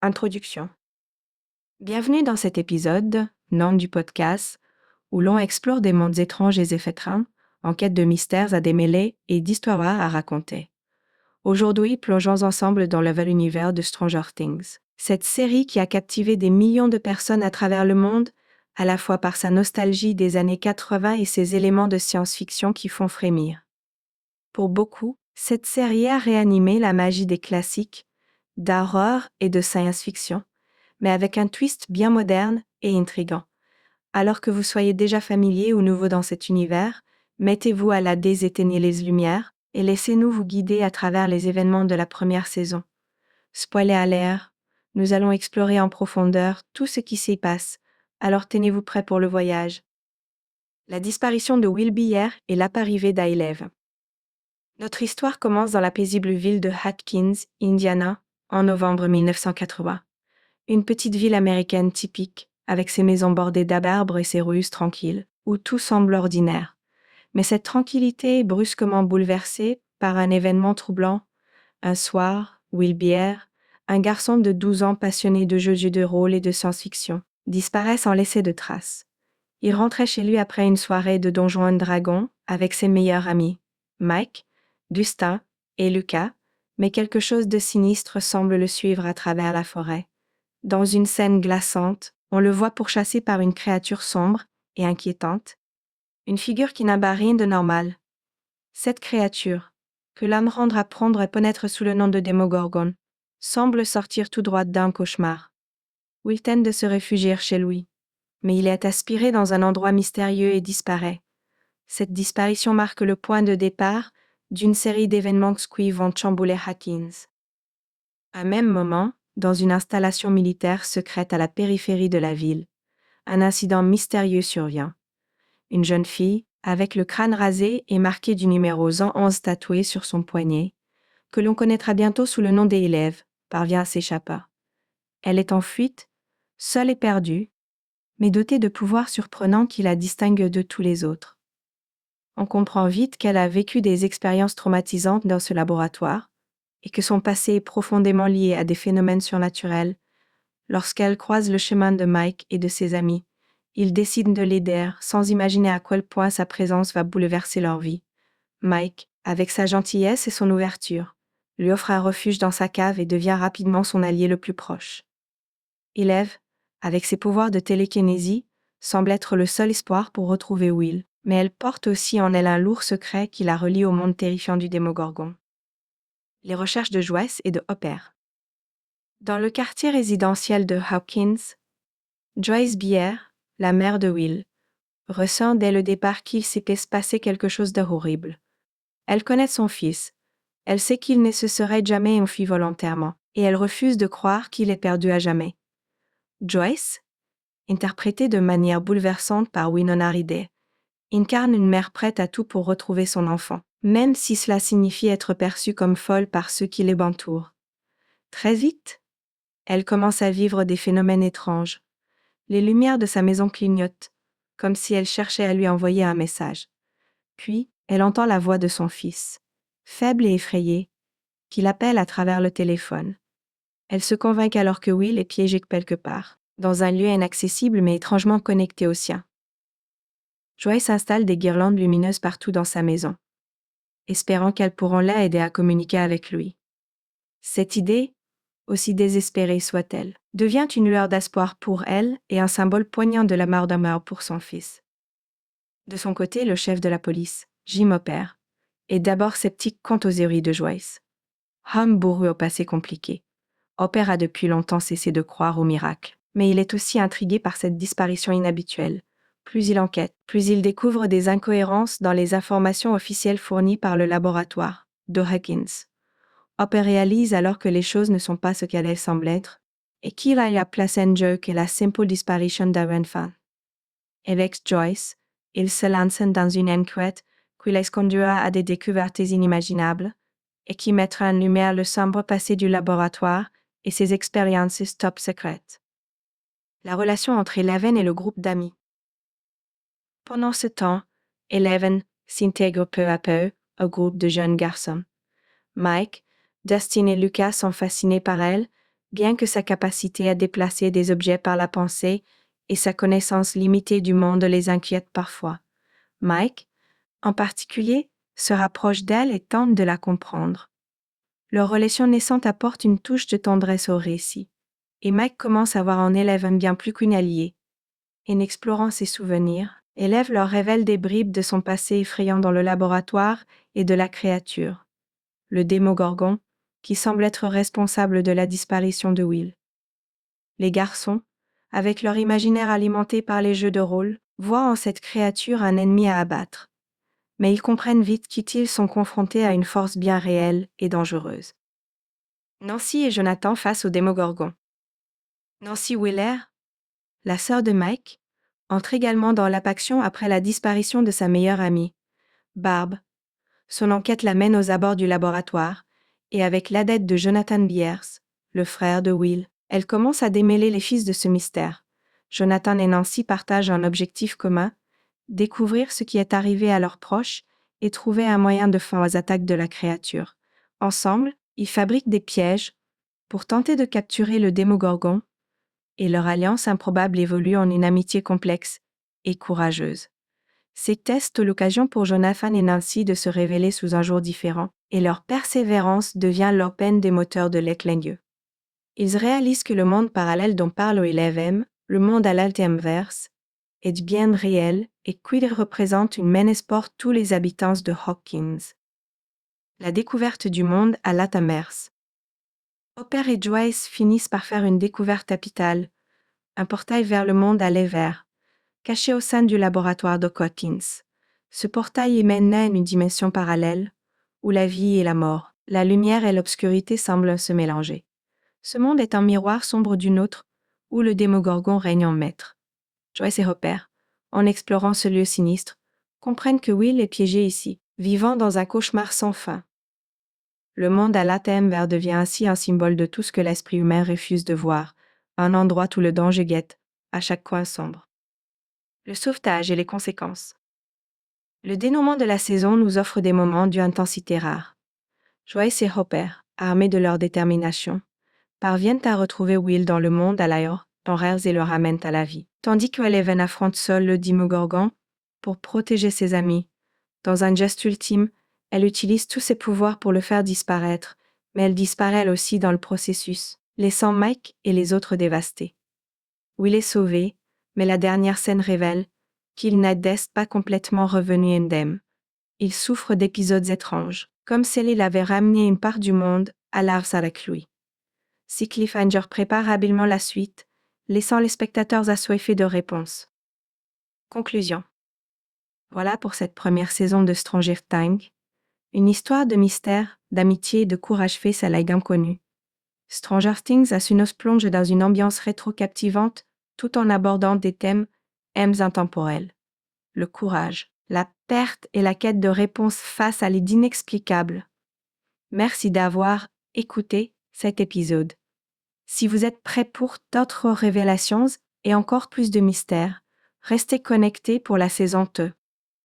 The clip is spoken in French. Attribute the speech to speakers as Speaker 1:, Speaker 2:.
Speaker 1: Introduction. Bienvenue dans cet épisode, nom du podcast, où l'on explore des mondes étranges et effrayants, en quête de mystères à démêler et d'histoires à raconter. Aujourd'hui, plongeons ensemble dans le nouvel univers de Stranger Things. Cette série qui a captivé des millions de personnes à travers le monde, à la fois par sa nostalgie des années 80 et ses éléments de science-fiction qui font frémir. Pour beaucoup, cette série a réanimé la magie des classiques, d'horreur et de science-fiction, mais avec un twist bien moderne et intrigant. Alors que vous soyez déjà familier ou nouveau dans cet univers, mettez-vous à la déséteignez les lumières et laissez-nous vous guider à travers les événements de la première saison. Spoiler alert, nous allons explorer en profondeur tout ce qui s'y passe, alors tenez-vous prêts pour le voyage. La disparition de Will Byers et l'arrivée d'Eleven. Notre histoire commence dans la paisible ville de Atkins, Indiana, en novembre 1980. Une petite ville américaine typique, avec ses maisons bordées d'arbres et ses rues tranquilles, où tout semble ordinaire. Mais cette tranquillité est brusquement bouleversée par un événement troublant. Un soir, Will Byers, un garçon de 12 ans passionné de jeux de rôle et de science-fiction, disparaît sans laisser de traces. Il rentrait chez lui après une soirée de Donjons et Dragons avec ses meilleurs amis, Mike, Dustin et Lucas, mais quelque chose de sinistre semble le suivre à travers la forêt. Dans une scène glaçante, on le voit pourchassé par une créature sombre et inquiétante, une figure qui n'a rien de normal. Cette créature, que l'homme rendra prendre et connaître sous le nom de Démogorgon, semble sortir tout droit d'un cauchemar. Will tente de se réfugier chez lui, mais il est aspiré dans un endroit mystérieux et disparaît. Cette disparition marque le point de départ d'une série d'événements qui vont chambouler Hawkins. À même moment, dans une installation militaire secrète à la périphérie de la ville, un incident mystérieux survient. Une jeune fille, avec le crâne rasé et marqué du numéro 111 tatoué sur son poignet, que l'on connaîtra bientôt sous le nom d'Eleven, parvient à s'échapper. Elle est en fuite, seule et perdue, mais dotée de pouvoirs surprenants qui la distinguent de tous les autres. On comprend vite qu'elle a vécu des expériences traumatisantes dans ce laboratoire et que son passé est profondément lié à des phénomènes surnaturels. Lorsqu'elle croise le chemin de Mike et de ses amis, ils décident de l'aider sans imaginer à quel point sa présence va bouleverser leur vie. Mike, avec sa gentillesse et son ouverture, lui offre un refuge dans sa cave et devient rapidement son allié le plus proche. Eleven, avec ses pouvoirs de télékinésie, semble être le seul espoir pour retrouver Will, mais elle porte aussi en elle un lourd secret qui la relie au monde terrifiant du Démogorgon. Les recherches de Joyce et de Hopper. Dans le quartier résidentiel de Hawkins, Joyce Byers, la mère de Will, ressent dès le départ qu'il s'est passé quelque chose d'horrible. Elle connaît son fils, elle sait qu'il ne se serait jamais enfui volontairement, et elle refuse de croire qu'il est perdu à jamais. Joyce, interprétée de manière bouleversante par Winona Ryder, incarne une mère prête à tout pour retrouver son enfant, même si cela signifie être perçue comme folle par ceux qui l'entourent. Très vite, elle commence à vivre des phénomènes étranges. Les lumières de sa maison clignotent, comme si elle cherchait à lui envoyer un message. Puis, elle entend la voix de son fils, faible et effrayé, qui l'appelle à travers le téléphone. Elle se convainc alors que Will est piégé quelque part, dans un lieu inaccessible mais étrangement connecté au sien. Joyce installe des guirlandes lumineuses partout dans sa maison, espérant qu'elles pourront l'aider à communiquer avec lui. Cette idée, aussi désespérée soit-elle, devient une lueur d'espoir pour elle et un symbole poignant de la mort d'un mort pour son fils. De son côté, le chef de la police, Jim Hopper, est d'abord sceptique quant aux théories de Joyce. Homme bourru au passé compliqué, Hopper a depuis longtemps cessé de croire au miracle, mais il est aussi intrigué par cette disparition inhabituelle. Plus il enquête, plus il découvre des incohérences dans les informations officielles fournies par le laboratoire de Hawkins. Hopper réalise alors que les choses ne sont pas ce qu'elles semblent être, et qu'il y a place en jeu que la simple disparition d'un enfant. Avec Joyce, il se lance dans une enquête qui les conduira à des découvertes inimaginables et qui mettra en lumière le sombre passé du laboratoire et ses expériences top secrètes. La relation entre Eleven et le groupe d'amis. Pendant ce temps, Eleven s'intègre peu à peu au groupe de jeunes garçons. Mike, Dustin et Lucas sont fascinés par elle, bien que sa capacité à déplacer des objets par la pensée et sa connaissance limitée du monde les inquiètent parfois. Mike, en particulier, se rapproche d'elle et tente de la comprendre. Leur relation naissante apporte une touche de tendresse au récit, et Mike commence à voir en élève un bien plus qu'une alliée. En explorant ses souvenirs, élève leur révèle des bribes de son passé effrayant dans le laboratoire et de la créature, le Démogorgon, qui semble être responsable de la disparition de Will. Les garçons, avec leur imaginaire alimenté par les jeux de rôle, voient en cette créature un ennemi à abattre. Mais ils comprennent vite qu'ils sont confrontés à une force bien réelle et dangereuse. Nancy et Jonathan face au Démogorgon. Nancy Wheeler, la sœur de Mike, entre également dans l'action après la disparition de sa meilleure amie, Barb. Son enquête la mène aux abords du laboratoire, et avec l'aide de Jonathan Byers, le frère de Will, elle commence à démêler les fils de ce mystère. Jonathan et Nancy partagent un objectif commun, découvrir ce qui est arrivé à leurs proches et trouver un moyen de fin aux attaques de la créature. Ensemble, ils fabriquent des pièges pour tenter de capturer le Démogorgon, et leur alliance improbable évolue en une amitié complexe et courageuse. Ces tests l'occasion pour Jonathan et Nancy de se révéler sous un jour différent, et leur persévérance devient l'open des moteurs de l'Eclingue. Ils réalisent que le monde parallèle dont parle Eleven, le monde à l'alterverse, est bien réel et qu'il représente une menace pour tous les habitants de Hawkins. La découverte du monde à l'Atamerse. Hopper et Joyce finissent par faire une découverte capitale, un portail vers le monde à l'Ever, caché au sein du laboratoire de Hawkins. Ce portail mène à une dimension parallèle, où la vie et la mort, la lumière et l'obscurité semblent se mélanger. Ce monde est un miroir sombre d'une autre, où le Démogorgon règne en maître. Joyce et Hopper, en explorant ce lieu sinistre, comprennent que Will est piégé ici, vivant dans un cauchemar sans fin. Le monde à l'Athémer devient ainsi un symbole de tout ce que l'esprit humain refuse de voir, un endroit où le danger guette, à chaque coin sombre. Le sauvetage et les conséquences. Le dénouement de la saison nous offre des moments d'une intensité rare. Joyce et Hopper, armés de leur détermination, parviennent à retrouver Will dans le monde à l'ailleurs, rares et le ramènent à la vie. Tandis que Eleven affronte seule le Démogorgon pour protéger ses amis. Dans un geste ultime, elle utilise tous ses pouvoirs pour le faire disparaître, mais elle disparaît elle aussi dans le processus, laissant Mike et les autres dévastés. Will est sauvé, mais la dernière scène révèle qu'il n'est pas complètement revenu indemne. Il souffre d'épisodes étranges, comme s'il avait ramené une part du monde à l'Ars avec lui. Si Cliffhanger prépare habilement la suite, laissant les spectateurs assoiffés de réponses. Conclusion. Voilà pour cette première saison de Stranger Things. Une histoire de mystère, d'amitié et de courage face à l'inconnu. Stranger Things a su nous plonger dans une ambiance rétro-captivante tout en abordant des thèmes intemporels. Le courage, la perte et la quête de réponses face à l'inexplicable. Merci d'avoir écouté cet épisode. Si vous êtes prêts pour d'autres révélations et encore plus de mystères, restez connectés pour la saison 2.